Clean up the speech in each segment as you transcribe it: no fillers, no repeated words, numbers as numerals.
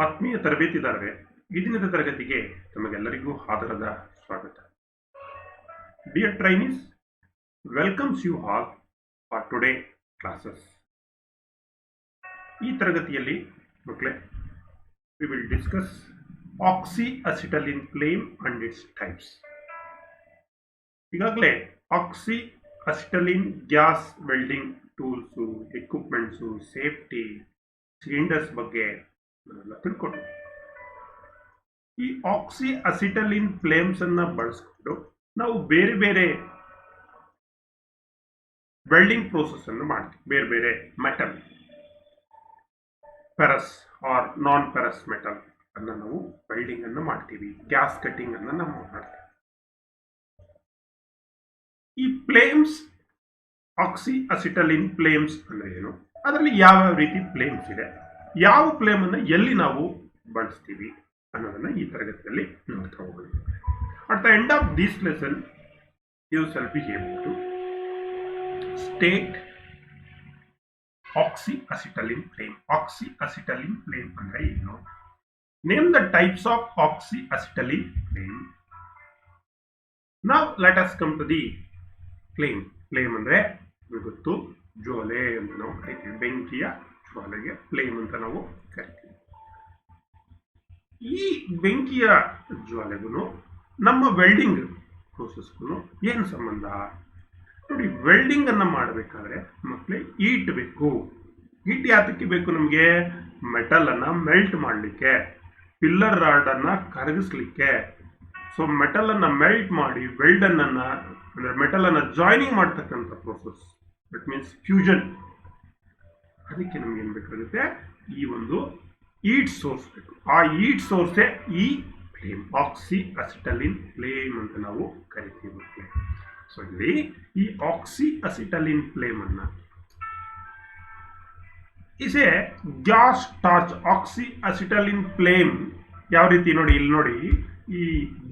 ಆತ್ಮೀಯ ತರಬೇತಿದಾರರೇ, ಈ ದಿನದ ತರಗತಿಗೆ ತಮಗೆಲ್ಲರಿಗೂ ಆದರದ ಸ್ವಾಗತ. Dear trainees, welcomes you all for today classes. ಈ ತರಗತಿಯಲ್ಲಿ ಮಕ್ಕಳೇ we will discuss oxyacetylene flame and its types. ಈಗಾಗಲೇ oxyacetylene gas welding tools, equipments, safety, cylinders ಬಗ್ಗೆ ನಾವೆಲ್ಲ ತಿಳ್ಕೊಂಡು ಈ ಆಕ್ಸಿಅಸಿಟಲಿನ್ ಫ್ಲೇಮ್ಸ್ ಅನ್ನ ಬಳಸ್ಕೊಂಡು ನಾವು ಬೇರೆ ಬೇರೆ ವೆಲ್ಡಿಂಗ್ ಪ್ರೋಸೆಸ್ ಅನ್ನು ಮಾಡ್ತೀವಿ. ಬೇರೆ ಬೇರೆ ಮೆಟಲ್, ಫೆರಸ್ ಆರ್ ನಾನ್ ಫೆರಸ್ ಮೆಟಲ್ ಅನ್ನ ನಾವು ವೆಲ್ಡಿಂಗ್ ಅನ್ನು ಮಾಡ್ತೀವಿ, ಗ್ಯಾಸ್ ಕಟ್ಟಿಂಗ್ ಅನ್ನ ನಾವು ಮಾಡ್ತೀವಿ. ಈ ಫ್ಲೇಮ್ಸ್, ಆಕ್ಸಿಅಸಿಟಲಿನ್ ಫ್ಲೇಮ್ಸ್ ಅಂದ್ರೆ ಏನು, ಅದರಲ್ಲಿ ಯಾವ ರೀತಿ ಫ್ಲೇಮ್ಸ್ ಇದೆ, ಯಾವ ಫ್ಲೇಮ್ ಅನ್ನು ಎಲ್ಲಿ ನಾವು ಬಳಸ್ತೀವಿ ಅನ್ನೋದನ್ನ ಈ ತರಗತಿಯಲ್ಲಿ ನೋಡ್ತಾ ಹೋಗೋಣ. At the end of this lesson you shall be able to state oxyacetylene flame. Oxyacetylene flame ಅಂದ್ರೆ ಏನು? Name the types of oxyacetylene flame. Now let us come to the flame. Flame ಅಂದ್ರೆ ಗೊತ್ತು, ಜ್ವಾಲೆ ಅಂತ ನಾವು ಕರಿತೀವಿ. ಬೆಂಕಿಯ ಜ್ವಾಲೆಗೆ ಫ್ಲೇಮ್ ಅಂತ ನಾವು ಕರಿತೀವಿ. ಈ ಬೆಂಕಿಯ ಜ್ವಾಲೆಗೂ ನಮ್ಮ ವೆಲ್ಡಿಂಗ್ ಪ್ರೋಸೆಸ್ಗೂ ಏನು ಸಂಬಂಧ? ನೋಡಿ, ವೆಲ್ಡಿಂಗ್ ಅನ್ನ ಮಾಡಬೇಕಾದ್ರೆ ಮಕ್ಕಳೇ ಈಟ್ ಬೇಕು. ಈಟ್ ಯಾತಕ್ಕೆ ಬೇಕು ನಮಗೆ? ಮೆಟಲ್ ಅನ್ನ ಮೆಲ್ಟ್ ಮಾಡಲಿಕ್ಕೆ, ಪಿಲ್ಲರ್ ರಾಡ್ ಅನ್ನ ಕರಗಿಸ್ಲಿಕ್ಕೆ. ಸೊ ಮೆಟಲ್ ಅನ್ನ ಮೆಲ್ಟ್ ಮಾಡಿ ವೆಲ್ಡ್ ಅನ್ನ ಅಂದ್ರೆ ಮೆಟಲ್ ಅನ್ನ ಜಾಯ್ನಿಂಗ್ ಮಾಡ್ತಕ್ಕಂಥ ಪ್ರೋಸೆಸ್, ದಟ್ ಮೀನ್ಸ್ ಫ್ಯೂಷನ್. ಅದಕ್ಕೆ ನಮ್ಗೆ ಏನ್ ಬೇಕಾಗುತ್ತೆ? ಈ ಒಂದು ಈಟ್ ಸೋರ್ಸ್ ಬೇಕು. ಆ ಈಟ್ ಸೋರ್ಸೇ ಈ ಫ್ಲೇಮ್, ಆಕ್ಸಿಅಸಿಟಲಿನ್ ಫ್ಲೇಮ್ ಅಂತ ನಾವು ಕರಿತೀವಿ. ಸೊ ಇಲ್ಲಿ ಈ ಆಕ್ಸಿಅಸಿಟಲಿನ್ ಫ್ಲೇಮ್ ಅನ್ನ is a gas torch. Oxyacetylene flame ಯಾವ ರೀತಿ ನೋಡಿ, ಇಲ್ಲಿ ನೋಡಿ, ಈ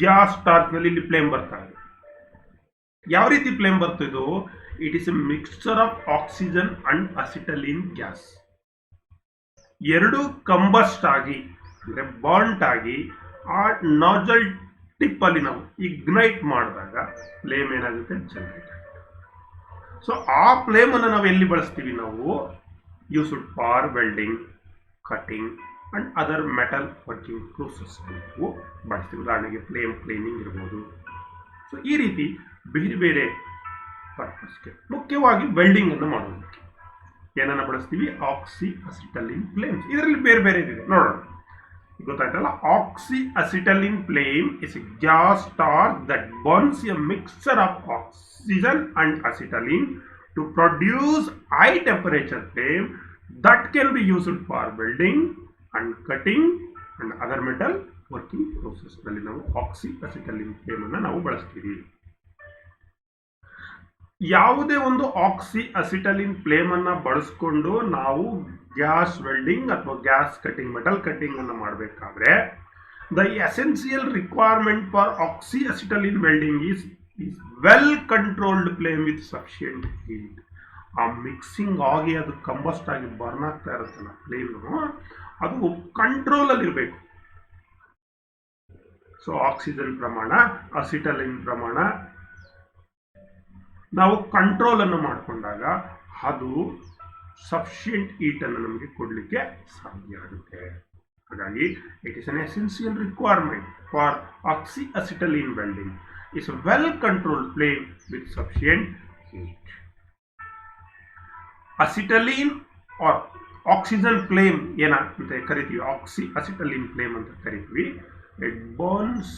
ಗ್ಯಾಸ್ ಟಾರ್ಚ್ ನಲ್ಲಿ ಇಲ್ಲಿ ಫ್ಲೇಮ್ ಬರ್ತಾ ಇದೆ. ಯಾವ ರೀತಿ ಫ್ಲೇಮ್ ಬರ್ತಿದ್ದು? It is a mixture of oxygen and acetylene gas. ಎರಡು ಕಂಬಸ್ಟ್ ಆಗಿ ಅಂದ್ರೆ ಬಾಂಟ್ ಆಗಿ ಆ ನಾಜಲ್ ಟಿಪ್ ಅಲ್ಲಿ ನಾವು ಇಗ್ನೈಟ್ ಮಾಡಿದಾಗ ಫ್ಲೇಮ್ ಏನಾಗುತ್ತೆ? ಜನರೇಟ್ ಆಗುತ್ತೆ. ಸೊ ಆ ಫ್ಲೇಮ್ ಅನ್ನು ನಾವು ಎಲ್ಲಿ ಬಳಸ್ತೀವಿ? ನಾವು used for welding, cutting and other metal working process ನಾವು ಬಳಸ್ತೀವಿ. ಉದಾಹರಣೆಗೆ ಫ್ಲೇಮ್ ಕ್ಲೀನಿಂಗ್ ಇರ್ಬೋದು. ಸೊ ಈ ರೀತಿ ಬೇರೆ ಬೇರೆ ಪರ್ಪಸ್ಗೆ, ಮುಖ್ಯವಾಗಿ ವೆಲ್ಡಿಂಗ್ ಅನ್ನು ಮಾಡೋದಕ್ಕೆ ಏನನ್ನ ಬಳಸ್ತೀವಿ? Oxyacetylene flames. ಇದರಲ್ಲಿ ಬೇರೆ ಬೇರೆ ಇದೆ, ನೋಡೋಣ. ಗೊತ್ತಾಯ್ತಲ್ಲ? Oxyacetylene flame is a gas torch that burns a mixture of oxygen and acetylene to produce high temperature flame that can be used for welding and cutting and other metal working process ನಲ್ಲಿ ನಾವು ಆಕ್ಸಿಅಸಿಟಲಿನ್ flame ಅನ್ನು ನಾವು ಬಳಸ್ತೀವಿ. ಯಾವುದೇ ಒಂದು ಆಕ್ಸಿಅಸಿಟಲಿನ್ flame ಅನ್ನ ಬಳಸ್ಕೊಂಡು ನಾವು ಗ್ಯಾಸ್ ವೆಲ್ಡಿಂಗ್ ಅಥವಾ ಗ್ಯಾಸ್ ಕಟಿಂಗ್, ಮೆಟಲ್ ಕಟಿಂಗ್ ಅನ್ನು ಮಾಡಬೇಕಾದ್ರೆ the essential requirement for oxyacetylene welding is well controlled flame with sufficient heat. ಆ ಮಿಕ್ಸಿಂಗ್ ಆಗಿ ಅದು ಕಂಬಸ್ಟ್ ಆಗಿ ಬರ್ನ್ ಆಗ್ತಾ ಇರುತ್ತಲ್ಲ ಫ್ಲೇಮ್, ಅದು ಕಂಟ್ರೋಲ್ ಅಲ್ಲಿ ಇರಬೇಕು. ಸೊ ಆಕ್ಸಿಜನ್ ಪ್ರಮಾಣ, ಅಸಿಟಲಿನ್ ಪ್ರಮಾಣ ನಾವು ಕಂಟ್ರೋಲ್ ಅನ್ನು ಮಾಡಿಕೊಂಡಾಗ ಅದು ಸಫಿಷಿಯಂಟ್ ಹೀಟ್ ಅನ್ನು ನಮಗೆ ಕೊಡಲಿಕ್ಕೆ ಸಾಧ್ಯ ಆಗುತ್ತೆ. ಹಾಗಾಗಿ it is an essential requirement for oxyacetylene welding is a well controlled flame with sufficient heat. Acetylene or oxygen flame ಏನ ಅಂತ ಕರಿತೀವಿ? ಆಕ್ಸಿಅಸಿಟಲಿನ್ ಫ್ಲೇಮ್ ಅಂತ ಕರಿತೀವಿ. It burns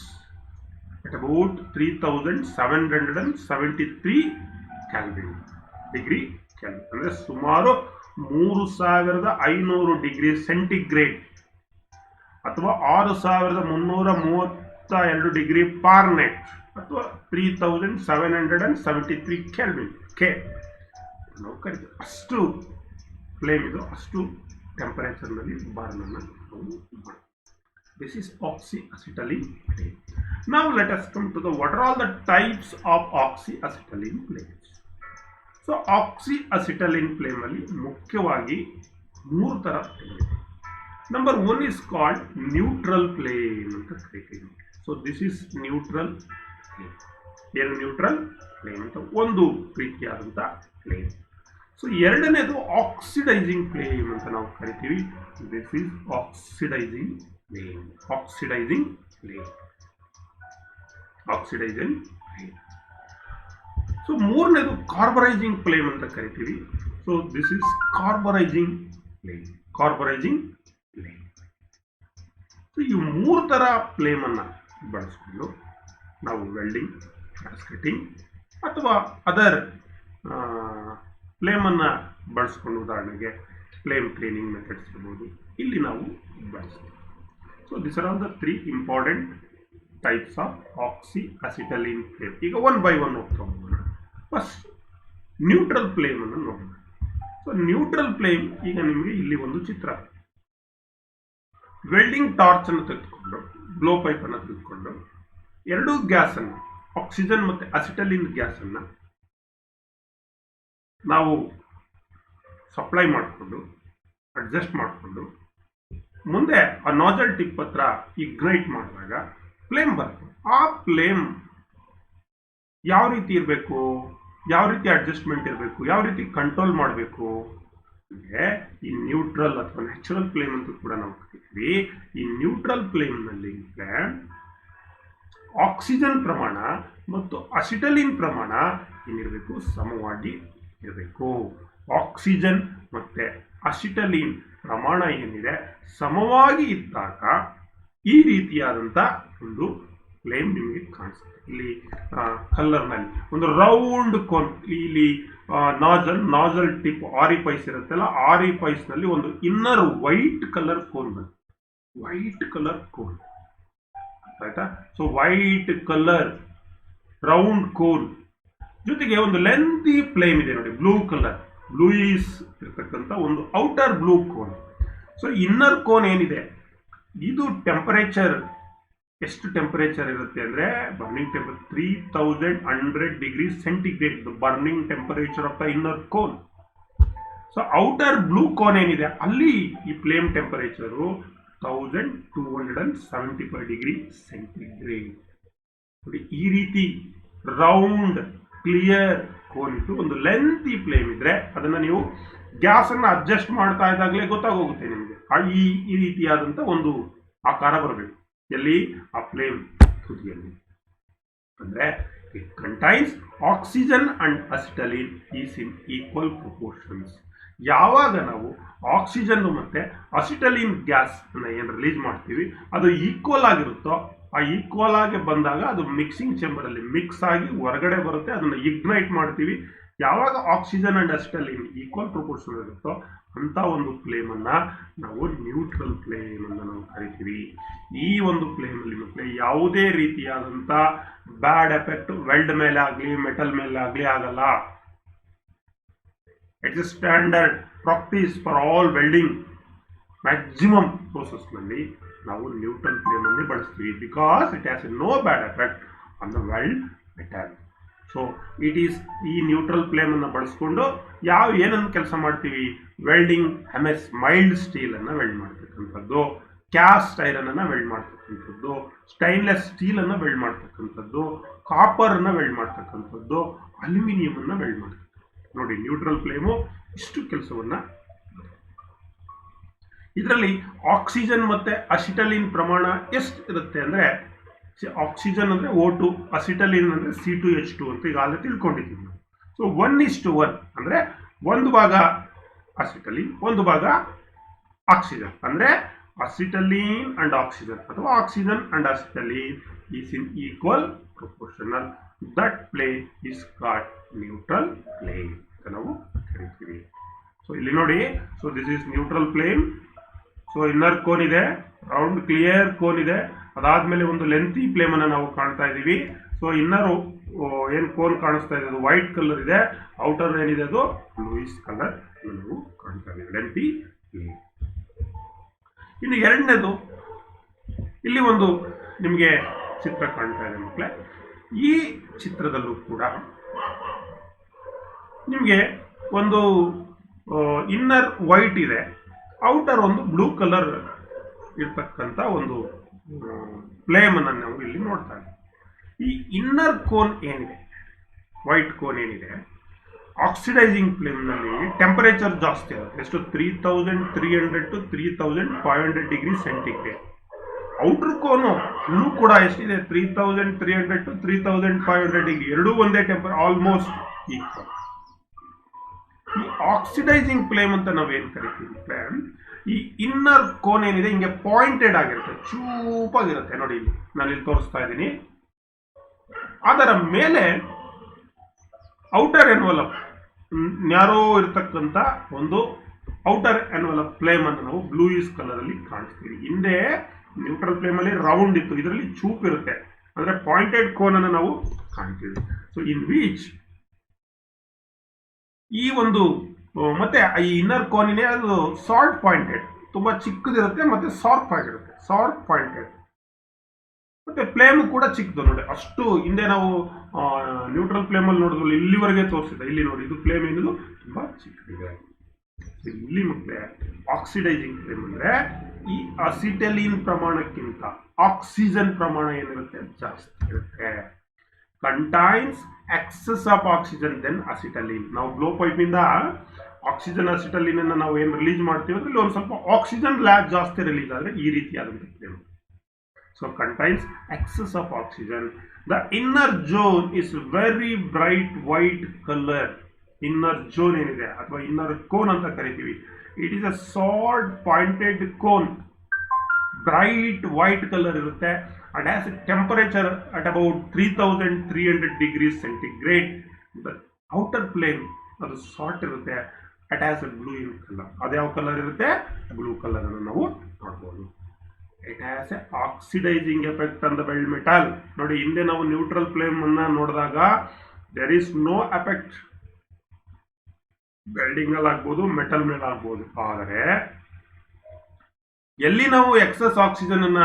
at about 3773 Kelvin, degree Kelvin, ಅಂದರೆ ಸುಮಾರು 3500 ಡಿಗ್ರಿ ಸೆಂಟಿಗ್ರೇಡ್ ಅಥವಾ 6332 degree ಫಾರೆನ್ಹೀಟ್ ಅಥವಾ 3773 kelvin K ನಾವು ಕರಿತೀವಿ. ಅಷ್ಟು ಫ್ಲೇಮ್ ಇದು, ಅಷ್ಟು ಟೆಂಪರೇಚರ್ನಲ್ಲಿ ಬರ್ನ್ ಅನ್ನು ನಾವು ಮಾಡ್ತೀವಿ. This is oxyacetylene flame. Now let us come to what are all the types of oxyacetylene flames. So oxyacetylene flame ಅಲ್ಲಿ ಮುಖ್ಯವಾಗಿ 3 ತರ ಇದೆ. Number one is called neutral plane ಅಂತ ಕರಿತೀವಿ. So this is neutral plane. ಏನು neutral plane ಅಂತ ಒಂದು ರೀತಿಯಾದಂಥ ಪ್ಲೇನ್. ಸೊ ಎರಡನೇದು ಆಕ್ಸಿಡೈಸಿಂಗ್ ಪ್ಲೇನ್ ಅಂತ ನಾವು ಕರಿತೀವಿ. This is oxidising plane. Oxidising plane. Oxidising plane. So ಮೂರನೇದು ಕಾರ್ಬರೈಸಿಂಗ್ ಪ್ಲೇನ್ ಅಂತ ಕರಿತೀವಿ. So this is carburising plane. Carburising plane. So ಈ ಮೂರು ಥರ ಪ್ಲೇಮನ್ನು ಬಳಸ್ಕೊಂಡು ನಾವು ವೆಲ್ಡಿಂಗ್, ಗ್ಯಾಸ್ಕೆಟಿಂಗ್ ಅಥವಾ ಅದರ್ ಫ್ಲೇಮನ್ನು ಬಳಸ್ಕೊಂಡು, ಉದಾಹರಣೆಗೆ ಫ್ಲೇಮ್ ಕ್ಲೀನಿಂಗ್ ಮೆಥಡ್ಸ್ ಇರ್ಬೋದು, ಇಲ್ಲಿ ನಾವು ಬಳಸ್ತೀವಿ. So this are all the 3 important types of oxy ಅಸಿಟಲೀನ್ flame. ಈಗ ಒನ್ ಬೈ ಒನ್ ಹೋಗ್ತಾ ಹೋಗೋಣ. ಫಸ್ಟ್ ನ್ಯೂಟ್ರಲ್ ಫ್ಲೇಮನ್ನು ನೋಡೋಣ. ಸೊ ನ್ಯೂಟ್ರಲ್ ಫ್ಲೇಮ್, ಈಗ ನಿಮಗೆ ಇಲ್ಲಿ ಒಂದು ಚಿತ್ರ, ವೆಲ್ಡಿಂಗ್ ಟಾರ್ಚ್ ಅನ್ನು ತೆಗೆದುಕೊಂಡು, ಬ್ಲೋ ಪೈಪ್ ಅನ್ನು ತೆಗೆದುಕೊಂಡು, ಎರಡೂ ಗ್ಯಾಸ್ ಅನ್ನು, ಆಕ್ಸಿಜನ್ ಮತ್ತು ಅಸಿಟಲಿನ್ ಗ್ಯಾಸ್ ಅನ್ನು ನಾವು ಸಪ್ಲೈ ಮಾಡಿಕೊಂಡು ಅಡ್ಜಸ್ಟ್ ಮಾಡಿಕೊಂಡು ಮುಂದೆ ಆ ನಾಜಲ್ ಟಿಪ್ ಹತ್ರ ಇಗ್ನೈಟ್ ಮಾಡಿದಾಗ ಫ್ಲೇಮ್ ಬರ್ತದೆ. ಆ ಫ್ಲೇಮ್ ಯಾವ ರೀತಿ ಇರಬೇಕು, ಯಾವ ರೀತಿ ಅಡ್ಜಸ್ಟ್ಮೆಂಟ್ ಇರಬೇಕು, ಯಾವ ರೀತಿ ಕಂಟ್ರೋಲ್ ಮಾಡಬೇಕು ಅಂದರೆ ಈ ನ್ಯೂಟ್ರಲ್ ಅಥವಾ ನ್ಯಾಚುರಲ್ ಫ್ಲೇಮ್ ಅಂತ ಕೂಡ ನಾವು ಕರಿತೀವಿ. ಈ ನ್ಯೂಟ್ರಲ್ ಫ್ಲೇಮ್ನಲ್ಲಿ ಆಕ್ಸಿಜನ್ ಪ್ರಮಾಣ ಮತ್ತು ಅಸಿಟಲಿನ್ ಪ್ರಮಾಣ ಏನಿರಬೇಕು, ಸಮವಾಗಿ ಇರಬೇಕು. ಆಕ್ಸಿಜನ್ ಮತ್ತು ಅಸಿಟಲಿನ್ ಪ್ರಮಾಣ ಏನಿದೆ ಸಮವಾಗಿ ಇದ್ದಾಗ ಈ ರೀತಿಯಾದಂಥ ಒಂದು ಫ್ಲೇಮ್ ನಿಮಗೆ ಕಾಣಿಸುತ್ತೆ. ಇಲ್ಲಿ ಕಲರ್ನಲ್ಲಿ ಒಂದು ರೌಂಡ್ ಕೋನ್, ಇಲ್ಲಿ ನಾಜಲ್ ಟಿಪ್ ಆರಿಪೈಸ್ ಇರುತ್ತಲ್ಲ, ಆರಿಪೈಸ್ನಲ್ಲಿ ಒಂದು ಇನ್ನರ್ ವೈಟ್ ಕಲರ್ ಕೋನ್ ಬರುತ್ತೆ. ವೈಟ್ ಕಲರ್ ಕೋನ್ ಆಯ್ತಾ. So white colour round cone ಜೊತೆಗೆ ಒಂದು ಲೆಂತಿ ಫ್ಲೇಮ್ ಇದೆ ನೋಡಿ, ಬ್ಲೂ ಕಲರ್, ಬ್ಲೂಯಿಸ್ ಇರ್ತಕ್ಕಂಥ ಒಂದು outer blue cone. So inner cone ಏನಿದೆ ಇದು ಟೆಂಪರೇಚರ್ ಎಷ್ಟು ಟೆಂಪರೇಚರ್ ಇರುತ್ತೆ ಅಂದರೆ burning temperature 3100 degree centigrade, burning temperature of the inner cone. So outer blue cone ಏನಿದೆ ಅಲ್ಲಿ ಈ ಫ್ಲೇಮ್ ಟೆಂಪರೇಚರು 1275 ಡಿಗ್ರಿ ಸೆಂಟಿಗ್ರೇಡ್. ನೋಡಿ ಈ ರೀತಿ ರೌಂಡ್ ಕ್ಲಿಯರ್ ಕೋನ್ ಇಟ್ಟು ಒಂದು ಲೆಂತಿ ಫ್ಲೇಮ್ ಇದ್ರೆ ಅದನ್ನು ನೀವು ಗ್ಯಾಸನ್ನು ಅಡ್ಜಸ್ಟ್ ಮಾಡ್ತಾ ಇದ್ದಾಗಲೇ ಗೊತ್ತಾಗೋಗುತ್ತೆ ನಿಮಗೆ. ಈ ರೀತಿಯಾದಂಥ ಒಂದು ಆಕಾರ ಬರಬೇಕು ಎಲ್ಲಿ, ಆ ಫ್ಲೇಮ್ ತುದಿಯಲ್ಲಿ. ಅಂದರೆ it contains oxygen and acetylene is in equal proportions. ಯಾವಾಗ ನಾವು ಆಕ್ಸಿಜನ್ ಮತ್ತು ಅಸಿಟಲಿನ್ ಗ್ಯಾಸ್ ಅನ್ನು ಏನು ರಿಲೀಸ್ ಮಾಡ್ತೀವಿ ಅದು ಈಕ್ವಲ್ ಆಗಿರುತ್ತೋ, ಆ ಈಕ್ವಲ್ ಆಗಿ ಬಂದಾಗ ಅದು ಮಿಕ್ಸಿಂಗ್ ಚೇಂಬರಲ್ಲಿ ಮಿಕ್ಸ್ ಆಗಿ ಹೊರಗಡೆ ಬರುತ್ತೆ. ಅದನ್ನು ಇಗ್ನೈಟ್ ಮಾಡ್ತೀವಿ. ಯಾವಾಗ oxygen and acetylene equal proportion ಇರುತ್ತೋ ಅಂಥ ಒಂದು ಫ್ಲೇಮನ್ನು ನಾವು ನ್ಯೂಟ್ರಲ್ ಫ್ಲೇಮ್ ಅಂತ ನಾವು ಕರಿತೀವಿ. ಈ ಒಂದು ಫ್ಲೇಮಲ್ಲಿ ಮಕ್ಕಳೇ ಯಾವುದೇ ರೀತಿಯಾದಂಥ ಬ್ಯಾಡ್ ಎಫೆಕ್ಟ್ ವೆಲ್ಡ್ ಮೇಲೆ ಆಗಲಿ ಮೆಟಲ್ ಮೇಲೆ ಆಗಲಿ ಆಗಲ್ಲ. It's a standard practice for all welding. Maximum ಪ್ರೋಸೆಸ್ನಲ್ಲಿ ನಾವು ನ್ಯೂಟ್ರಲ್ ಫ್ಲೇಮನ್ನು ಬಳಸ್ತೀವಿ because it has no bad effect on the weld metal. So it is ಈ ನ್ಯೂಟ್ರಲ್ ಫ್ಲೇಮನ್ನು ಬಳಸ್ಕೊಂಡು ಏನನ್ನು ಕೆಲಸ ಮಾಡ್ತೀವಿ, ವೆಲ್ಡಿಂಗ್ MS ಮೈಲ್ಡ್ ಸ್ಟೀಲನ್ನು ವೆಲ್ಡ್ ಮಾಡ್ತಕ್ಕಂಥದ್ದು, ಕ್ಯಾಸ್ಟ್ ಐರನನ್ನು ವೆಲ್ಡ್ ಮಾಡ್ತಕ್ಕಂಥದ್ದು, ಸ್ಟೈನ್ಲೆಸ್ ಸ್ಟೀಲನ್ನು ವೆಲ್ಡ್ ಮಾಡ್ತಕ್ಕಂಥದ್ದು, ಕಾಪರನ್ನು ವೆಲ್ಡ್ ಮಾಡ್ತಕ್ಕಂಥದ್ದು, ಅಲ್ಯೂಮಿನಿಯಮನ್ನು ವೆಲ್ಡ್ ಮಾಡ್ತಕ್ಕಂಥದ್ದು. ನೋಡಿ ನ್ಯೂಟ್ರಲ್ ಫ್ಲೇಮು ಇಷ್ಟು ಕೆಲಸವನ್ನು. ಇದರಲ್ಲಿ ಆಕ್ಸಿಜನ್ ಮತ್ತು ಅಸಿಟಲಿನ್ ಪ್ರಮಾಣ ಎಷ್ಟು ಇರುತ್ತೆ ಅಂದರೆ, ಆಕ್ಸಿಜನ್ ಅಂದರೆ O2, ಅಸಿಟಲಿನ್ ಅಂದರೆ C2H2 ಅಂತ ಈಗಾಗಲೇ ತಿಳ್ಕೊಂಡಿದ್ದೀವಿ ನಾವು. ಸೊ 1:1 ಅಂದರೆ ಒಂದು ಭಾಗ ಅಸಿಟಲಿನ್, ಒಂದು ಭಾಗ ಆಕ್ಸಿಜನ್. ಅಂದರೆ ಅಸಿಟಲಿನ್ ಅಂಡ್ ಆಕ್ಸಿಜನ್ ಅಥವಾ oxygen and acetylene is in equal proportional. That flame is called neutral plane ಅಂತ ನಾವು ಕರಿತೀವಿ. ಸೊ ಇಲ್ಲಿ ನೋಡಿ, so this is neutral flame. So inner cone ಇದೆ, ರೌಂಡ್ ಕ್ಲಿಯರ್ ಕೋನ್ ಇದೆ, ಅದಾದಮೇಲೆ ಒಂದು ಲೆಂತಿ ಫ್ಲೇಮನ್ನು ನಾವು ಕಾಣ್ತಾ ಇದ್ದೀವಿ. ಸೊ ಇನ್ನರು ಏನು ಕೋನ್ ಕಾಣಿಸ್ತಾ ಇದೆ ಅದು ವೈಟ್ ಕಲರ್ ಇದೆ, ಔಟರ್ ಏನಿದೆ ಅದು ಬ್ಲೂಯಿಶ್ ಕಲರ್ ನಾವು ಕಾಣ್ತಾ ಇದ್ದೀವಿ, ಲೆಂತಿ ಫ್ಲೇಮ್. ಇನ್ನು ಎರಡನೇದು, ಇಲ್ಲಿ ಒಂದು ನಿಮಗೆ ಚಿತ್ರ ಕಾಣ್ತಾ ಇದೆ ಮಕ್ಕಳೇ. ಈ ಚಿತ್ರದಲ್ಲೂ ಕೂಡ ನಿಮಗೆ ಒಂದು ಇನ್ನರ್ ವೈಟ್ ಇದೆ, ಔಟರ್ ಒಂದು ಬ್ಲೂ ಕಲರ್ ಇರ್ತಕ್ಕಂಥ ಒಂದು ಫ್ಲೇಮ್ ಅನ್ನು ನಾವು ಇಲ್ಲಿ ನೋಡ್ತಾ ಇದ್ದೀವಿ. ಈ ಇನ್ನರ್ ಕೋನ್ ಏನಿದೆ, ವೈಟ್ ಕೋನ್ ಏನಿದೆ, ಆಕ್ಸಿಡೈಸಿಂಗ್ ಫ್ಲೇಮ್ನಲ್ಲಿ ಟೆಂಪರೇಚರ್ ಜಾಸ್ತಿ ಇರುತ್ತೆ. ಎಷ್ಟು? 3300 to 3500 ಡಿಗ್ರಿ ಸೆಂಟಿಗ್ರೇಡ್. ಔಟರ್ ಕೋನು ಇಲ್ಲೂ ಕೂಡ ಎಷ್ಟಿದೆ? 3300 to 3500 ಡಿಗ್ರಿ. ಎರಡೂ ಒಂದೇ ಆಲ್ಮೋಸ್ಟ್ ಈಕ್ವಲ್. ಈ ಆಕ್ಸಿಡೈಸಿಂಗ್ ಫ್ಲೇಮ್ ಅಂತ ನಾವೇನು ಕರಿತೀವಿ ಫ್ಲೇಮ್, ಈ ಇನ್ನರ್ ಕೋನ್ ಏನಿದೆ ಹಿಂಗೆ ಪಾಯಿಂಟೆಡ್ ಆಗಿರುತ್ತೆ, ಚೂಪಾಗಿರುತ್ತೆ. ನೋಡಿ ಇಲ್ಲಿ ನಾನು ಇಲ್ಲಿ ತೋರಿಸ್ತಾ ಇದ್ದೀನಿ. ಅದರ ಮೇಲೆ ಔಟರ್ ಎನ್ವಲಪ್ ನ್ಯಾರೋ ಇರತಕ್ಕಂಥ ಒಂದು ಔಟರ್ ಎನ್ವಲಪ್ ಫ್ಲೇಮ್ ಅನ್ನು ನಾವು ಬ್ಲೂಯಿಸ್ ಕಲರ್ ಅಲ್ಲಿ ಕಾಣಿಸ್ತೀವಿ. ಹಿಂದೆ ನ್ಯೂಟ್ರಲ್ ಫ್ಲೇಮ್ ಅಲ್ಲಿ ರೌಂಡ್ ಇತ್ತು, ಇದರಲ್ಲಿ ಚೂಪ್ ಇರುತ್ತೆ, ಅಂದ್ರೆ ಪಾಯಿಂಟೆಡ್ ಕೋನ್ ಅನ್ನು ನಾವು ಕಾಣ್ತೀವಿ. ಸೊ ಇನ್ ವಿಚ್ ಈ ಒಂದು ಮತ್ತೆ ಈ ಇನ್ನರ್ ಕೋನಿನೇ ಅದು ಸಾರ್ಟ್ ಪಾಯಿಂಟೆಡ್, ತುಂಬಾ ಚಿಕ್ಕದಿರುತ್ತೆ ಮತ್ತೆ ಶಾರ್ಪ್ ಆಗಿರುತ್ತೆ, ಶಾರ್ಪ್ ಪಾಯಿಂಟೆಡ್. ಮತ್ತೆ ಫ್ಲೇಮ್ ಕೂಡ ಚಿಕ್ಕದು. ನೋಡಿ ಅಷ್ಟು ಹಿಂದೆ ನಾವು ನ್ಯೂಟ್ರಲ್ ಫ್ಲೇಮ್ ಅಲ್ಲಿ ನೋಡಿದ್ವಲ್ಲ, ಇಲ್ಲಿವರೆಗೆ ತೋರಿಸಿದೆ. ಇಲ್ಲಿ ನೋಡಿ ಇದು ಫ್ಲೇಮ್ ಏನಿದು ತುಂಬಾ ಚಿಕ್ಕದಿದೆ. ಇಲ್ಲಿ ಮತ್ತೆ ಆಕ್ಸಿಡೈಸಿಂಗ್ ಫ್ಲೇಮ್ ಅಂದ್ರೆ ಈ ಅಸಿಟಲಿನ್ ಪ್ರಮಾಣಕ್ಕಿಂತ ಆಕ್ಸಿಜನ್ ಪ್ರಮಾಣ ಏನಿರುತ್ತೆ ಜಾಸ್ತಿ ಇರುತ್ತೆ. Contains excess of oxygen than acetylene. ನಾವು ಬ್ಲೋ ಪೈಪ್ ಇಂದ ಆಕ್ಸಿಜನ್ ಅಸಿಟಲಿನ್ ಅನ್ನು ನಾವು ಏನು ರಿಲೀಸ್ ಮಾಡ್ತೀವಿ ಅದ್ರಲ್ಲಿ ಒಂದು ಸ್ವಲ್ಪ ಆಕ್ಸಿಜನ್ ಜಾಸ್ತಿ ರಿಲೀಸ್ ಆದರೆ ಈ ರೀತಿಯಾದಂಥ flame. So contains excess of oxygen. The inner zone is very bright white color. Inner zone ಏನಿದೆ ಅಥವಾ inner cone ಅಂತ ಕರಿತೀವಿ. It is a short pointed cone. Bright white color ಇರುತ್ತೆ. And has a temperature at about 3300 degrees centigrade. The outer plane ಅದು short ಇರುತ್ತೆ. It has a blue in color. ಅದು ಯಾವ colour ಇರುತ್ತೆ? ಬ್ಲೂ ಕಲರ್ ಅನ್ನು ನಾವು ನೋಡಬಹುದು. It has a oxidizing effect on the weld metal. ನೋಡಿ ಹಿಂದೆ ನಾವು ನ್ಯೂಟ್ರಲ್ ಫ್ಲೇಮ್ ಅನ್ನ ನೋಡಿದಾಗ there is no effect welding ಅಲ್ಲಿ ಆಗ್ಬೋದು, ಮೆಟಲ್ ಮೇಲೆ ಆಗ್ಬೋದು. ಆದರೆ ಎಲ್ಲಿ ನಾವು ಎಕ್ಸಸ್ ಆಕ್ಸಿಜನ್ ಅನ್ನ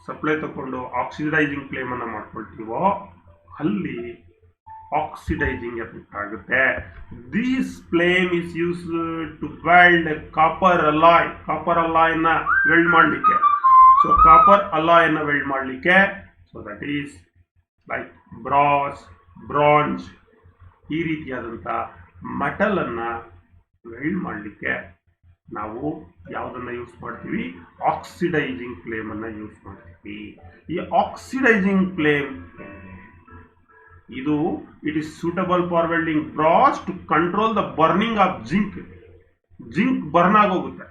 ಸಪ್ಲೈ ತಗೊಂಡು ಆಕ್ಸಿಡೈಸಿಂಗ್ ಫ್ಲೇಮ್ ಅನ್ನ ಮಾಡ್ಕೊಳ್ತೀವೋ ಅಲ್ಲಿ ಆಕ್ಸಿಡೈಸಿಂಗ್ ಎಫೆಕ್ಟ್ ಆಗುತ್ತೆ. This flame is use to weld copper alloy. Copper alloy ನ ವೆಲ್ಡ್ ಮಾಡಲಿಕ್ಕೆ, ಸೊ ಕಾಪರ್ ಅಲಾಯ್ ಅನ್ನು ವೆಲ್ಡ್ ಮಾಡಲಿಕ್ಕೆ, so that is like brass, bronze, ಈ ರೀತಿಯಾದಂಥ ಮೆಟಲ್ ಅನ್ನ ವೆಲ್ಡ್ ಮಾಡಲಿಕ್ಕೆ ನಾವು ಯಾವುದನ್ನ ಯೂಸ್ ಮಾಡ್ತೀವಿ? ಆಕ್ಸಿಡೈಸಿಂಗ್ ಫ್ಲೇಮ್ ಅನ್ನ ಯೂಸ್ ಮಾಡ್ತೀವಿ. ಈ ಆಕ್ಸಿಡೈಸಿಂಗ್ ಫ್ಲೇಮ್ ಇದು it is suitable for welding brass to control the burning of zinc. Zinc burn ಆಗೋಗುತ್ತೆ.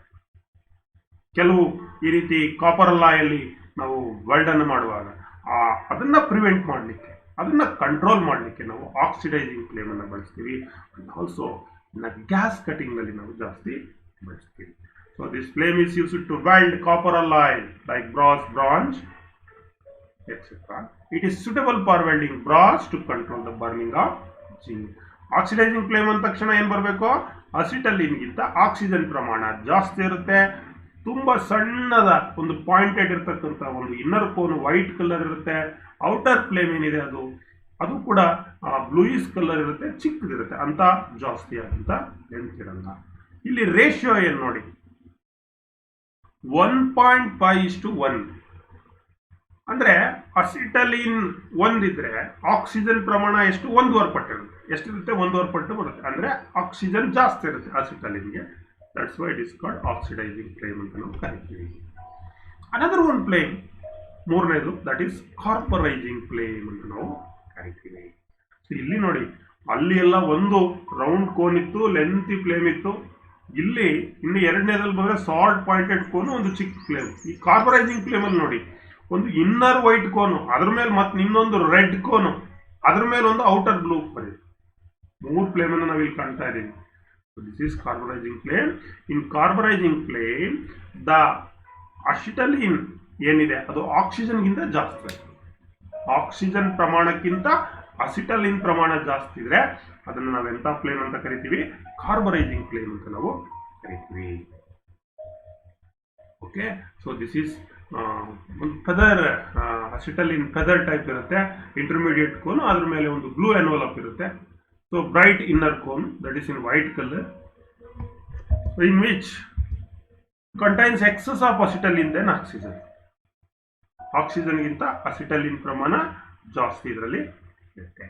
ಕೆಲವು ಈ ರೀತಿ ಕಾಪರ್ ಅಲಾಯಲ್ಲಿ ನಾವು ವೆಲ್ಡ್ ಅನ್ನು ಮಾಡುವಾಗ ಅದನ್ನ ಪ್ರಿವೆಂಟ್ ಮಾಡಲಿಕ್ಕೆ, ಅದನ್ನ ಕಂಟ್ರೋಲ್ ಮಾಡಲಿಕ್ಕೆ ನಾವು ಆಕ್ಸಿಡೈಸಿಂಗ್ ಫ್ಲೇಮ್ ಅನ್ನು ಬಳಸ್ತೀವಿ. ಅಂಡ್ ಆಲ್ಸೋ ಗ್ಯಾಸ್ ಕಟಿಂಗ್ ನಲ್ಲಿ ನಾವು ಜಾಸ್ತಿ ಬಳಸ್ತೀವಿ. So this flame is used to weld copper alloy like brass, bronze etcetera. It is suitable for welding brass to control the burning of zinc. Oxidizing flame ಅಂದ ತಕ್ಷಣ ಏನ್ ಬರಬೇಕು? ಅಸಿಟಲಿನ್ಗಿಂತ oxygen ಪ್ರಮಾಣ ಜಾಸ್ತಿ ಇರುತ್ತೆ. ತುಂಬಾ ಸಣ್ಣದ ಒಂದು ಪಾಯಿಂಟೆಡ್ ಇರತಕ್ಕಂಥ ಒಂದು ಇನ್ನರ್ ಕೋನ್ ವೈಟ್ ಕಲರ್ ಇರುತ್ತೆ. ಔಟರ್ ಫ್ಲೇಮ್ ಏನಿದೆ ಅದು ಕೂಡ ಬ್ಲೂಯಿಸ್ ಕಲರ್ ಇರುತ್ತೆ, ಚಿಕ್ಕದಿರುತ್ತೆ, ಅಂತ ಜಾಸ್ತಿ ಆದಂತ ಲೆಂತ್ ಇರಲ್ಲ. ಇಲ್ಲಿ ರೇಷಿಯೋ ಏನ್ ನೋಡಿ, 1.5:1. ಅಂದ್ರೆ ಅಸಿಟಲಿನ್ 1 ಇದ್ರೆ ಆಕ್ಸಿಜನ್ ಪ್ರಮಾಣ ಎಷ್ಟು? 1.5 ಪಟ್ಟು ಇರುತ್ತೆ. ಎಷ್ಟಿರುತ್ತೆ? 1.5 ಪಟ್ಟು ಬರುತ್ತೆ. ಅಂದ್ರೆ ಆಕ್ಸಿಜನ್ ಜಾಸ್ತಿ ಇರುತ್ತೆ ಅಸಿಟಲಿನ್ಗೆ. That's why it is called oxidizing flame ಅಂತ ನಾವು ಕರಿತೀವಿ. Another one flame, ಮೂರನೇದು, that is carburizing flame ಅಂತ ನಾವು ಕರಿತೀವಿ. ಇಲ್ಲಿ ನೋಡಿ, ಅಲ್ಲಿ ಎಲ್ಲ ಒಂದು ರೌಂಡ್ ಕೋನ್ ಇತ್ತು, ಲೆಂತಿ ಫ್ಲೇಮ್ ಇತ್ತು. ಇಲ್ಲಿ ಇನ್ನು ಎರಡನೇದಲ್ಲಿ ಬಂದ್ರೆ ಸಾಲ್ಟ್ ಪಾಯಿಂಟೆಡ್ ಕೋನು, ಒಂದು ಚಿಕ್ಕ ಫ್ಲೇಮ್. ಈ ಕಾರ್ಬರೈಸಿಂಗ್ ಫ್ಲೇಮ್ ಅಲ್ಲಿ ನೋಡಿ, ಒಂದು ಇನ್ನರ್ ವೈಟ್ ಕೋನು, ಅದ್ರ ಮೇಲೆ ಮತ್ತೆ ಇನ್ನೊಂದು ರೆಡ್ ಕೋನು, ಅದ್ರ ಮೇಲೆ ಒಂದು ಔಟರ್ ಬ್ಲೂ ಕೋನ್. 3 ಫ್ಲೇಮ್ ಅನ್ನು ನಾವಿಲ್ಲಿ ಕಾಣ್ತಾ ಇದ್ದೀವಿ. So this is carburizing flame. In carburizing flame, the acetylene ಏನಿದೆ ಅದು ಆಕ್ಸಿಜನ್ ಗಿಂತ ಜಾಸ್ತಿ. ಆಕ್ಸಿಜನ್ ಪ್ರಮಾಣಕ್ಕಿಂತ ಅಸಿಟಲಿನ್ ಪ್ರಮಾಣ ಜಾಸ್ತಿ ಇದ್ರೆ ಅದನ್ನು ನಾವು ಎಂತ ಫ್ಲೇಮ್ ಅಂತ ಕರಿತೀವಿ? ಕಾರ್ಬರೈಸಿಂಗ್ ಫ್ಲೇಮ್ ಅಂತ ನಾವು ಕರಿತೀವಿ. ಓಕೆ, ಸೊ ದಿಸ್ ಈಸ್ ಒಂದು ಫೆದರ್, ಅಸಿಟಲಿನ್ ಫೆದರ್ ಟೈಪ್ ಇರುತ್ತೆ, ಇಂಟರ್ಮೀಡಿಯೇಟ್ ಕೋನ್, ಅದ್ರ ಮೇಲೆ ಒಂದು ಬ್ಲೂ ಎನ್ವಲಪ್ ಇರುತ್ತೆ. So bright inner cone that is in white color, in which contains excess of acetylene than oxygen. ಆಕ್ಸಿಜನ್ಗಿಂತ ಅಸಿಟಲಿನ್ ಪ್ರಮಾಣ ಜಾಸ್ತಿ ಇದರಲ್ಲಿ ಇರುತ್ತೆ.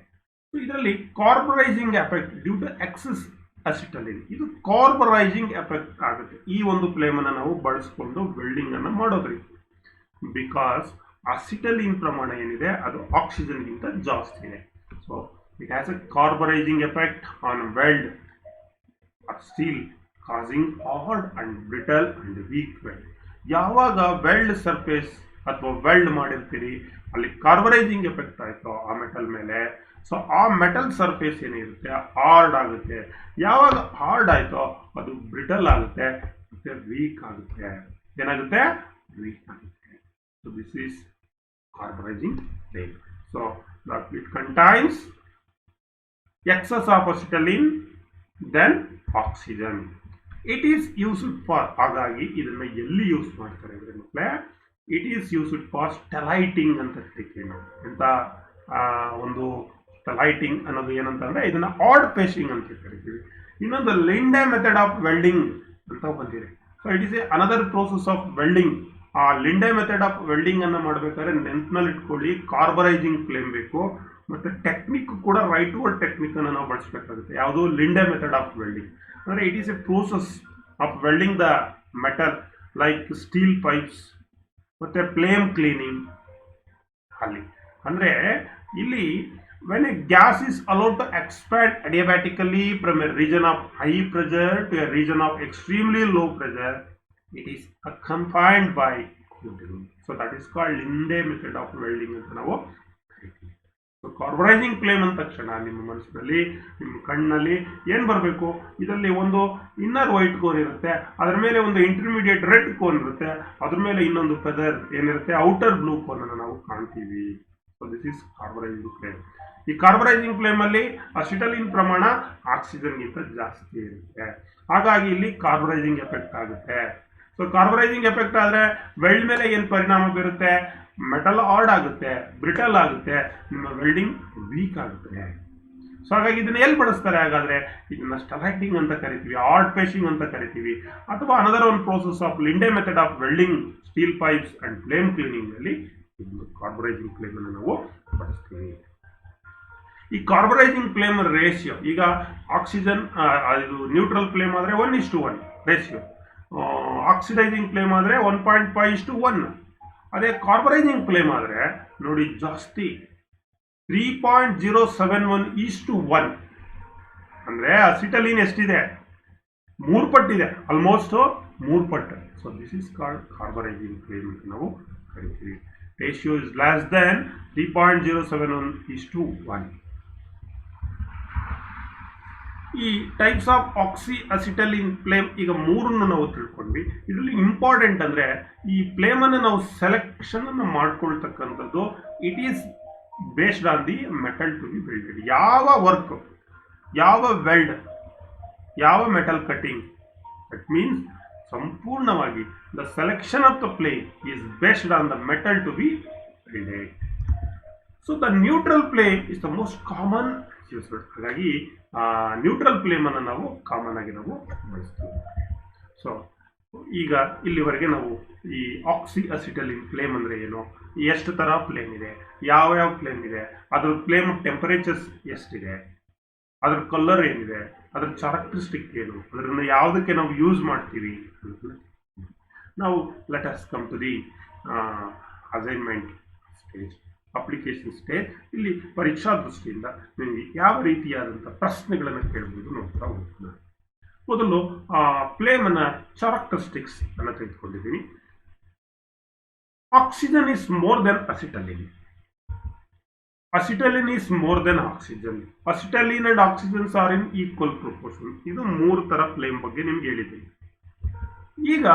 ಇದರಲ್ಲಿ carburising effect due to excess acetylene, ಇದು ಕಾರ್ಬರೈಸಿಂಗ್ ಎಫೆಕ್ಟ್ ಆಗುತ್ತೆ ಈ ಒಂದು ಫ್ಲೇಮ್ ಅನ್ನು ನಾವು ಬಳಸ್ಕೊಂಡು ವೆಲ್ಡಿಂಗ್ ಅನ್ನು ಮಾಡೋದ್ರಿಂದ. ಬಿಕಾಸ್ ಅಸಿಟಲಿನ್ ಪ್ರಮಾಣ ಏನಿದೆ ಅದು ಆಕ್ಸಿಜನ್ಗಿಂತ ಜಾಸ್ತಿ ಇದೆ. So it has a carburising effect on weld of steel, causing hard and brittle and weak weld. ಯಾವಾಗ ವೆಲ್ಡ್ ಸರ್ಫೇಸ್ ಅಥವಾ ವೆಲ್ಡ್ ಮಾಡಿರ್ತೀರಿ ಅಲ್ಲಿ ಕಾರ್ಬರೈಸಿಂಗ್ ಎಫೆಕ್ಟ್ ಆಯಿತು ಆ ಮೆಟಲ್ ಮೇಲೆ, ಸೊ ಆ ಮೆಟಲ್ ಸರ್ಫೇಸ್ ಏನಿರುತ್ತೆ ಹಾರ್ಡ್ ಆಗುತ್ತೆ. ಯಾವಾಗ ಹಾರ್ಡ್ ಆಯಿತೋ ಅದು ಬ್ರಿಟಲ್ ಆಗುತ್ತೆ ಮತ್ತೆ ವೀಕ್ ಆಗುತ್ತೆ. ಏನಾಗುತ್ತೆ? ವೀಕ್ ಆಗುತ್ತೆ. So this is carburising flame. So it contains excess of acetylene then oxygen. It is used for, ಹಾಗಾಗಿ ಇದನ್ನ ಎಲ್ಲಿ ಯೂಸ್ ಮಾಡ್ತಾರೆ ಅಂದ್ರೆ ಮಕ್ಕಳೇ, ಇಟ್ ಈಸ್ ಯೂಸ್ಡ್ ಫಾರ್ ಸ್ಟೆಲೈಟಿಂಗ್ ಅಂತ ಕರಿತೀವಿ ನಾವು. ಎಂತ ಒಂದು ಸ್ಟೆಲೈಟಿಂಗ್ ಅನ್ನೋದು ಏನಂತಂದ್ರೆ ಇದನ್ನ ಆಡ್ ಪೇಸ್ಟಿಂಗ್ ಅಂತ ಕರಿತೀವಿ. ಇನ್ನೊಂದು ಲಿಂಡೆ ಮೆಥಡ್ ಆಫ್ ವೆಲ್ಡಿಂಗ್ ಅಂತ ಬಂದಿದೆ. So it is another process of welding. ಆ ಲಿಂಡೆ ಮೆಥಡ್ ಆಫ್ ವೆಲ್ಡಿಂಗ್ ಅನ್ನ ಮಾಡಬೇಕಾದ್ರೆ ನೆನ್ಪಿನಲ್ಲಿ ಇಟ್ಕೊಳ್ಳಿ, ಕಾರ್ಬರೈಸಿಂಗ್ ಫ್ಲೇಮ್ ಬೇಕು ಮತ್ತೆ ಟೆಕ್ನಿಕ್ ಕೂಡ ರೈಟ್ ವರ್ಡ್ ಟೆಕ್ನಿಕ್ ಅನ್ನು ನಾವು ಬಳಸಬೇಕಾಗುತ್ತೆ. ಯಾವುದು? ಲಿಂಡೆ ಮೆಥಡ್ ಆಫ್ ವೆಲ್ಡಿಂಗ್ ಅಂದರೆ it is A process of welding the metal like steel pipes ಮತ್ತೆ ಫ್ಲೇಮ್ ಕ್ಲೀನಿಂಗ್. ಅಲ್ಲಿ ಅಂದರೆ ಇಲ್ಲಿ when a gas is allowed to expand adiabatically from a region of high pressure to a region of extremely low pressure, it is confined by coating. So that is called Linde method of welding ಅಂತ ನಾವು ಕರಿತೀವಿ. So ಕಾರ್ಬರೈಸಿಂಗ್ flame ಅಂದ ತಕ್ಷಣ ನಿಮ್ಮ ಮನಸ್ಸಿನಲ್ಲಿ ನಿಮ್ಮ ಕಣ್ಣಲ್ಲಿ ಏನು ಬರಬೇಕು? ಇದರಲ್ಲಿ ಒಂದು ಇನ್ನರ್ ವೈಟ್ ಕೋನ್ ಇರುತ್ತೆ, ಅದರ ಮೇಲೆ ಒಂದು ಇಂಟರ್ಮೀಡಿಯೇಟ್ ರೆಡ್ ಕೋನ್ ಇರುತ್ತೆ, ಅದ್ರ ಮೇಲೆ ಇನ್ನೊಂದು ಫೆದರ್ ಏನಿರುತ್ತೆ ಔಟರ್ ಬ್ಲೂ ಕೋನ್ ಅನ್ನು ನಾವು ಕಾಣ್ತೀವಿ. So this is carburising flame. ಈ ಕಾರ್ಬರೈಸಿಂಗ್ ಫ್ಲೇಮ್ ಅಲ್ಲಿ ಅಸಿಟಲಿನ್ ಪ್ರಮಾಣ ಆಕ್ಸಿಜನ್ಗಿಂತ ಜಾಸ್ತಿ ಇರುತ್ತೆ, ಹಾಗಾಗಿ ಇಲ್ಲಿ ಕಾರ್ಬರೈಸಿಂಗ್ ಎಫೆಕ್ಟ್ ಆಗುತ್ತೆ. ಸೊ ಕಾರ್ಬರೈಸಿಂಗ್ ಎಫೆಕ್ಟ್ ಆದರೆ ವೆಲ್ಡ್ ಮೇಲೆ ಏನು ಪರಿಣಾಮ ಬೀರುತ್ತೆ? ಮೆಟಲ್ ಹಾರ್ಡ್ ಆಗುತ್ತೆ, ಬ್ರಿಟಲ್ ಆಗುತ್ತೆ, ನಿಮ್ಮ ವೆಲ್ಡಿಂಗ್ ವೀಕ್ ಆಗುತ್ತೆ. ಸೊ ಹಾಗಾಗಿ ಇದನ್ನ ಎಲ್ಲಿ ಬಳಸ್ತಾರೆ? ಹಾಗಾದ್ರೆ ಇದನ್ನ ಸ್ಟೆಲೈಟಿಂಗ್ ಅಂತ ಕರಿತೀವಿ, ಹಾರ್ಡ್ ಪೇಸ್ಟಿಂಗ್ ಅಂತ ಕರಿತೀವಿ, ಅಥವಾ another one process of Linde method of welding steel pipes and flame cleaning ನಲ್ಲಿ ಕಾರ್ಬರೈಸಿಂಗ್ ಫ್ಲೇಮ್ ಅನ್ನು ನಾವು ಬಳಸ್ತೀವಿ. ಈ ಕಾರ್ಬರೈಸಿಂಗ್ ಫ್ಲೇಮ್ ರೇಷಿಯೋ, ಈಗ ಆಕ್ಸಿಜನ್ ಇದು ನ್ಯೂಟ್ರಲ್ ಫ್ಲೇಮ್ ಆದರೆ 1:1 ರೇಷಿಯೋ, ಆಕ್ಸಿಡೈಸಿಂಗ್ ಫ್ಲೇಮ್ ಆದರೆ 1.5:1. ಅದೇ ಕಾರ್ಬರೈಸಿಂಗ್ ಫ್ಲೇಮ್ ಆದರೆ ನೋಡಿ ಜಾಸ್ತಿ 3.071:1. ಅಂದರೆ ಅಸಿಟಲಿನ್ ಎಷ್ಟಿದೆ? 3 ಪಟ್ಟಿದೆ, ಆಲ್ಮೋಸ್ಟ್ 3 ಪಟ್ಟು. So this is called carburising flame ಅಂತ ನಾವು ಕರಿತೀವಿ. Ratio is less than 3.071:1. ಈ types of oxy acetylene flame ಈಗ ಮೂರನ್ನು ನಾವು ತಿಳ್ಕೊಂಡ್ವಿ. ಇದರಲ್ಲಿ ಇಂಪಾರ್ಟೆಂಟ್ ಅಂದರೆ ಈ ಫ್ಲೇಮನ್ನು ನಾವು ಸೆಲೆಕ್ಷನ್ ಅನ್ನು ಮಾಡ್ಕೊಳ್ತಕ್ಕಂಥದ್ದು it is based on the metal to be welded. ಯಾವ ವರ್ಕ್, ಯಾವ ವೆಲ್ಡ್, ಯಾವ ಮೆಟಲ್ ಕಟಿಂಗ್, ದಟ್ ಮೀನ್ಸ್ ಸಂಪೂರ್ಣವಾಗಿ the selection of the flame is based on the metal to be welded. So the neutral flame is the most common used. ಹಾಗಾಗಿ neutral flame ಅನ್ನು ನಾವು common ಆಗಿ ನಾವು ಬಳಸ್ತೀವಿ. So ಈಗ ಇಲ್ಲಿವರೆಗೆ ನಾವು ಈ ಆಕ್ಸಿ ಅಸಿಟಲಿನ್ ಫ್ಲೇಮ್ ಅಂದರೆ ಏನು, ಎಷ್ಟು ಥರ ಫ್ಲೇಮ್ ಇದೆ, ಯಾವ ಫ್ಲೇಮ್ ಇದೆ, ಅದ್ರ ಫ್ಲೇಮ್ ಟೆಂಪರೇಚರ್ಸ್ ಎಷ್ಟಿದೆ, ಅದ್ರ ಕಲರ್ ಏನಿದೆ, ಅದ್ರ ಕ್ಯಾರೆಕ್ಟರಿಸ್ಟಿಕ್ ಏನು, ಅದನ್ನು ಯಾವುದಕ್ಕೆ ನಾವು ಯೂಸ್ ಮಾಡ್ತೀವಿ ನಾವು. Let us come to the assignment stage, application stage. ಇಲ್ಲಿ ಪರೀಕ್ಷಾ ದೃಷ್ಟಿಯಿಂದ ನಿಮಗೆ ಯಾವ ರೀತಿಯಾದಂಥ ಪ್ರಶ್ನೆಗಳನ್ನು ಕೇಳಬಹುದು ನೋಡ್ತಾ ಹೋಗ್ತೀನಿ. ಮೊದಲು ಫ್ಲೇಮನ್ನ ಕ್ಯಾರೆಕ್ಟರಿಸ್ಟಿಕ್ಸ್ ಅನ್ನು ತೆಗೆದುಕೊಂಡಿದ್ದೀನಿ. Oxygen is more than acetylene. Acetylene is more than oxygen. Acetylene and oxygens are in equal proportion. ಇದು 3 ಥರ ಫ್ಲೇಮ್ ಬಗ್ಗೆ ನಿಮ್ಗೆ ಹೇಳಿದ್ದೀನಿ. ಈಗ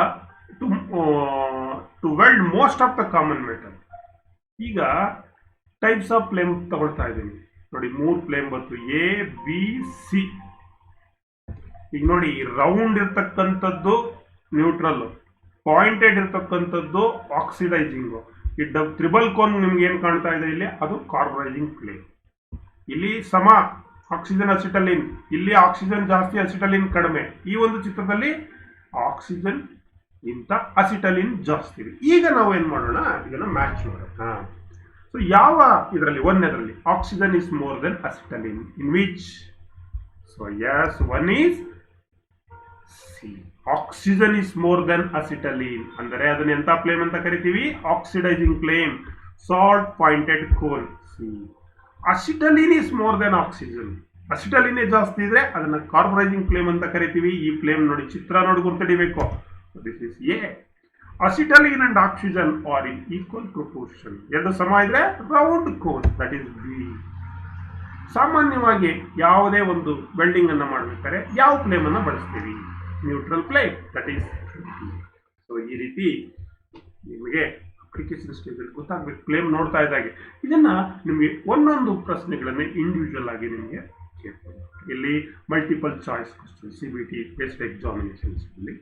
to weld most of the common metal, ಈಗ ಟೈಪ್ಸ್ ಆಫ್ ಫ್ಲೇಮ್ ತಗೊಳ್ತಾ ಇದ್ದೀನಿ ನೋಡಿ. 3 ಫ್ಲೇಮ್ ಬಂತು, A, B, C. ಈಗ ನೋಡಿ ರೌಂಡ್ ಇರ್ತಕ್ಕಂಥದ್ದು ನ್ಯೂಟ್ರಲ್, ಪಾಯಿಂಟೆಡ್ ಇರ್ತಕ್ಕಂಥದ್ದು ಆಕ್ಸಿಡೈಸಿಂಗು. ಈ ತ್ರಿಬಲ್ ಕೋನ್ ನಿಮ್ಗೆ ಏನು ಕಾಣ್ತಾ ಇದೆ ಇಲ್ಲಿ, ಅದು ಕಾರ್ಬರೈಸಿಂಗ್ ಫ್ಲೇಮ್. ಇಲ್ಲಿ ಸಮ ಆಕ್ಸಿಜನ್ ಅಸಿಟಲಿನ್, ಇಲ್ಲಿ ಆಕ್ಸಿಜನ್ ಜಾಸ್ತಿ ಅಸಿಟಲಿನ್ ಕಡಿಮೆ. ಈ ಒಂದು ಚಿತ್ರದಲ್ಲಿ ಆಕ್ಸಿಜನ್ ಇಂಥ ಅಸಿಟಲಿನ್ ಜಾಸ್ತಿ ಇದೆ. ಈಗ ನಾವು ಏನು ಮಾಡೋಣ, ಇದನ್ನು ಮ್ಯಾಚ್ ಮಾಡೋಣ. ಸೊ ಯಾವ ಇದರಲ್ಲಿ ಒಂದನೇದರಲ್ಲಿ oxygen is more than acetylene in which? So yes, one is C. Oxygen is more than acetylene ಅಂದರೆ ಅದನ್ನ ಎಂತ ಫ್ಲೇಮ್ ಅಂತ ಕರಿತೀವಿ? Oxidising flame, short pointed cone. C. Acetylene is more than oxygen, acetylene ಜಾಸ್ತಿ ಇದ್ರೆ ಅದನ್ನ ಕಾರ್ಬನೈಸಿಂಗ್ ಫ್ಲೇಮ್ ಅಂತ ಕರಿತೀವಿ. ಈ ಫ್ಲೇಮ್ ನೋಡಿ, ಚಿತ್ರ ನೋಡಿ ಗುರ್ತಡಿಬೇಕು. This is A. Acetylene and oxygen are in equal proportion, ಎರಡು ಸಮ ಇದ್ರೆ round cone, that is B. ಸಾಮಾನ್ಯವಾಗಿ ಯಾವುದೇ ಒಂದು ವೆಲ್ಡಿಂಗ್ ಅನ್ನ ಮಾಡಬೇಕಾದ್ರೆ ಯಾವ ಫ್ಲೇಮ್ ಅನ್ನ ಬಳಸ್ತೀವಿ? Neutral flame, that is. So ಈ ರೀತಿ ನಿಮಗೆ ಅಪ್ಲಿಕೇಶನ್ ಸ್ಟೇಜಲ್ಲಿ ಗೊತ್ತಾಗಬೇಕು. ಫ್ಲೇಮ್ ನೋಡ್ತಾ ಇದ್ದಾಗೆ ಇದನ್ನ ನಿಮಗೆ ಒಂದೊಂದು ಪ್ರಶ್ನೆಗಳನ್ನು ಇಂಡಿವಿಜುವಲ್ ಆಗಿ ನಿಮಗೆ ಕೇಳ್ಬೋದು. ಇಲ್ಲಿ multiple choice question, CBT based examinations ಅಲ್ಲಿ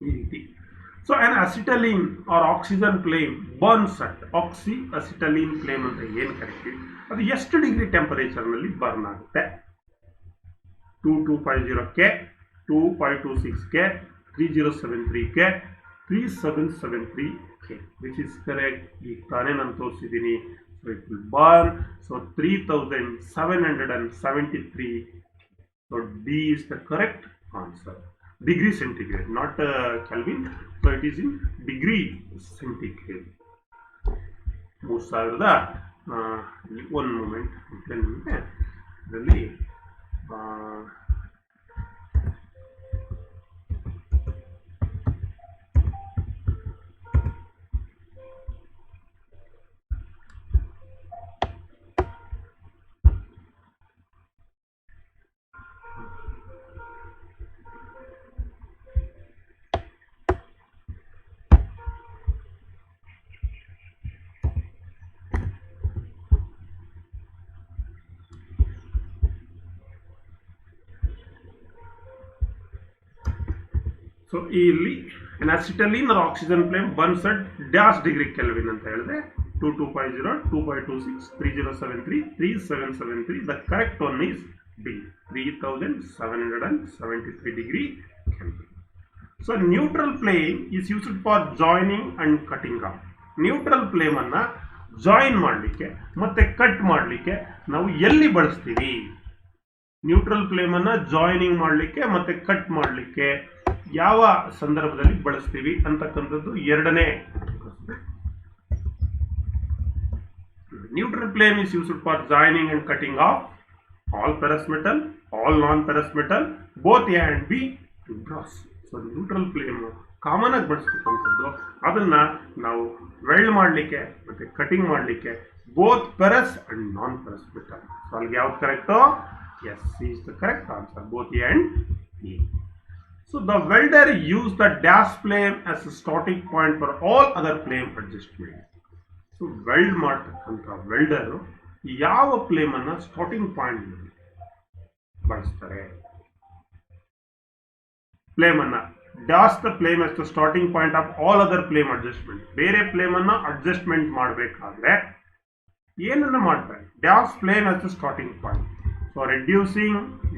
ಈ ರೀತಿ. So on acetylene or oxygen flame burns at oxy acetylene flame ಅಂತ ಏನು ಕರಿತೀವಿ, ಅದು ಎಷ್ಟು ಡಿಗ್ರಿ ಟೆಂಪರೇಚರ್ನಲ್ಲಿ ಬರ್ನ್ ಆಗುತ್ತೆ? 2250K, 2526K, 3073K, 3773K, which is correct. ಈಗ ತಾನೇ ನಾನು ತೋರಿಸಿದ್ದೀನಿ. So it will burn. So 3773. So D is the correct answer. Degree centigrade, not Kelvin. So it is in degree centigrade. 3000 1 moment ನಿಮಗೆ ಇದರಲ್ಲಿ so ಇಲ್ಲಿ acetylene or oxygen flame burns at dash degree Kelvin ಅಂತ ಹೇಳಿದ್ರೆ 2250, 2526, 3073, 3773. The correct one is D, 3773 degree Kelvin. So neutral flame is used for joining and cutting off. Neutral flame ಅನ್ನ join ಮಾಡಲಿಕ್ಕೆ ಮತ್ತೆ cut ಮಾಡಲಿಕ್ಕೆ ನಾವು ಎಲ್ಲಿ ಬಳಸ್ತೀವಿ? ನ್ಯೂಟ್ರಲ್ ಫ್ಲೇಮ್ ಅನ್ನ ಜಾಯಿನಿಂಗ್ ಮಾಡಲಿಕ್ಕೆ ಮತ್ತೆ ಕಟ್ ಮಾಡಲಿಕ್ಕೆ ಯಾವ ಸಂದರ್ಭದಲ್ಲಿ ಬಳಸ್ತೀವಿ ಅಂತಕ್ಕಂಥದ್ದು ಎರಡನೇ. Neutral flame is used for joining and cutting of all ferrous metal, all non ferrous metal, both A and B brass. So neutral flame common ಆಗಿ ಬಳಸ್ತಕ್ಕಂಥದ್ದು, ಅದನ್ನ ನಾವು ವೆಲ್ಡ್ ಮಾಡಲಿಕ್ಕೆ ಮತ್ತೆ ಕಟಿಂಗ್ ಮಾಡಲಿಕ್ಕೆ both ferrous and non ferrous metal. So ಅಲ್ಲಿಗೆ ಯಾವ್ದು ಕರೆಕ್ಟೋ? Yes, is the correct answer, both A and B. So the welder used the dash flame as a starting point for all other flame adjustment. So weld ಮಾಡ್ತಕ್ಕಂಥ welder ಯಾವ flame ಅನ್ನ starting point ಬಳಸ್ತಾರೆ? Flame ಅನ್ನ dash the flame as the starting point of all other flame adjustment. ಬೇರೆ flame ಅನ್ನ adjustment ಮಾಡಬೇಕಾದ್ರೆ ಏನನ್ನ ಮಾಡ್ತಾರೆ? Dash flame as the starting point. So reducing,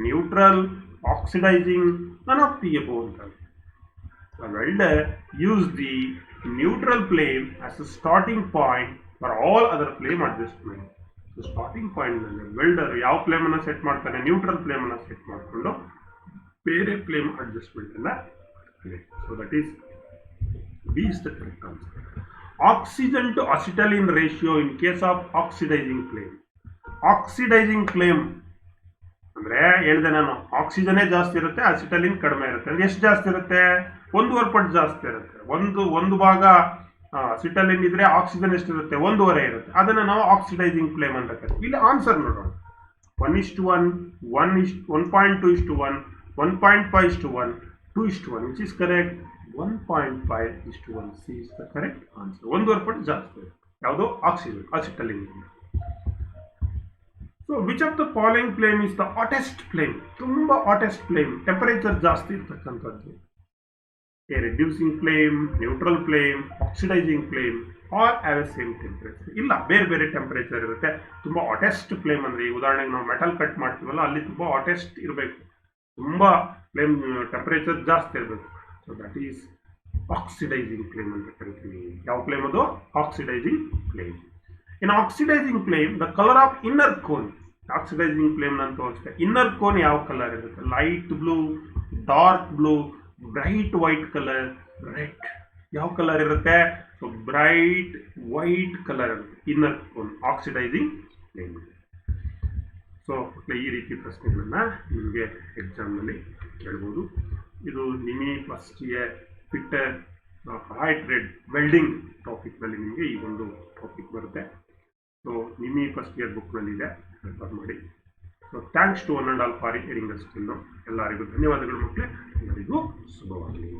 neutral, oxidizing, none of the above. The welder used the neutral flame as a starting point for all other flame adjustment. So starting point ನಲ್ಲಿ welder ಯಾವ flame ಅನ್ನ set ಮಾಡ್ತಾನೆ? Neutral flame ಅನ್ನ set ಮಾಡಿಕೊಂಡು ಬೇರೆ flame adjustment ಅನ್ನ. So that is B is the correct answer. Oxygen to acetylene ratio in case of oxidizing flame. Oxidizing flame ಅಂದ್ರೆ ಹೇಳಿದೆ ನಾನು, ಆಕ್ಸಿಜನೇ ಜಾಸ್ತಿ ಇರುತ್ತೆ, ಅಸಿಟಲಿನ್ ಕಡಿಮೆ ಇರುತ್ತೆ. ಅಂದ್ರೆ ಎಷ್ಟು ಜಾಸ್ತಿ ಇರುತ್ತೆ? 1.5 ಪಟ್ಟು ಜಾಸ್ತಿ ಇರುತ್ತೆ. ಒಂದು ಭಾಗ ಅಸಿಟಲಿನ್ ಇದ್ರೆ ಆಕ್ಸಿಜನ್ ಎಷ್ಟಿರುತ್ತೆ? 1.5 ಇರುತ್ತೆ. ಅದನ್ನ ನಾವು ಆಕ್ಸಿಡೈಸಿಂಗ್ ಫ್ಲೇಮ್ ಅಂತ ಕರಿತೀವಿ. ಇಲ್ಲಿ ಆನ್ಸರ್ ನೋಡೋಣ. 1:1, 1.2:1, 1.5:1, 2:1, which is correct. 1.5:1. C is the correct answer. 1.5 ಪಟ್ಟು ಜಾಸ್ತಿ ಇರುತ್ತೆ. ಯಾವುದು? Oxygen, acetylene. So which of the following flame is the hottest flame? ತುಂಬಾ ಹಾಟೆಸ್ಟ್ ಫ್ಲೇಮ್, ಟೆಂಪರೇಚರ್ ಜಾಸ್ತಿ ಇರ್ತಕ್ಕಂಥದ್ದು. A reducing flame, neutral flame, oxidising flame, all have A same temperature? ಇಲ್ಲ, ಬೇರೆ ಬೇರೆ ಟೆಂಪರೇಚರ್ ಇರುತ್ತೆ. ತುಂಬಾ ಹಾಟೆಸ್ಟ್ ಫ್ಲೇಮ್ ಅಂದ್ರೆ ಈ ಉದಾಹರಣೆಗೆ ನಾವು ಮೆಟಲ್ ಕಟ್ ಮಾಡ್ತೀವಲ್ಲ, ಅಲ್ಲಿ ತುಂಬಾ ಹಾಟೆಸ್ಟ್ ಇರಬೇಕು, ತುಂಬಾ ಫ್ಲೇಮ್ ಟೆಂಪರೇಚರ್ ಜಾಸ್ತಿ ಇರಬೇಕು. So that is oxidising flame ಅಂತ ಕರಿತೀವಿ. ಯಾವ ಫ್ಲೇಮ್ ಅದು? Oxidising flame. In oxidising flame the colour of inner cone. Oxidising flame ಅಂತ ತೋರಿಸ್ತೆ. ಇನ್ನರ್ ಕೋನ್ ಯಾವ ಕಲರ್ ಇರುತ್ತೆ? Light blue, dark blue, bright white colour, red. ಯಾವ ಕಲರ್ ಇರುತ್ತೆ? ಸೊ ಬ್ರೈಟ್ ವೈಟ್ ಕಲರ್ ಇರುತ್ತೆ inner cone oxidising flame. So ಈ ರೀತಿ ಪ್ರಶ್ನೆಗಳನ್ನ ನಿಮಗೆ ಎಕ್ಸಾಮ್ನಲ್ಲಿ ಕೇಳ್ಬೋದು. ಇದು ನಿಮಿ first year fitter hot red welding ಟಾಪಿಕ್ನಲ್ಲಿ ನಿಮಗೆ ಈ ಒಂದು ಟಾಪಿಕ್ ಬರುತ್ತೆ. ಸೊ ನಿಮಿ ಫಸ್ಟ್ ಇಯರ್ ಬುಕ್ನಲ್ಲಿದೆ, ರೆಫರ್ ಮಾಡಿ. So thanks to one and all for hearing the skill. ಎಲ್ಲರಿಗೂ ಧನ್ಯವಾದಗಳು ಮಕ್ಕಳೇ. ಎಲ್ಲರಿಗೂ ಶುಭವಾಗಲಿ.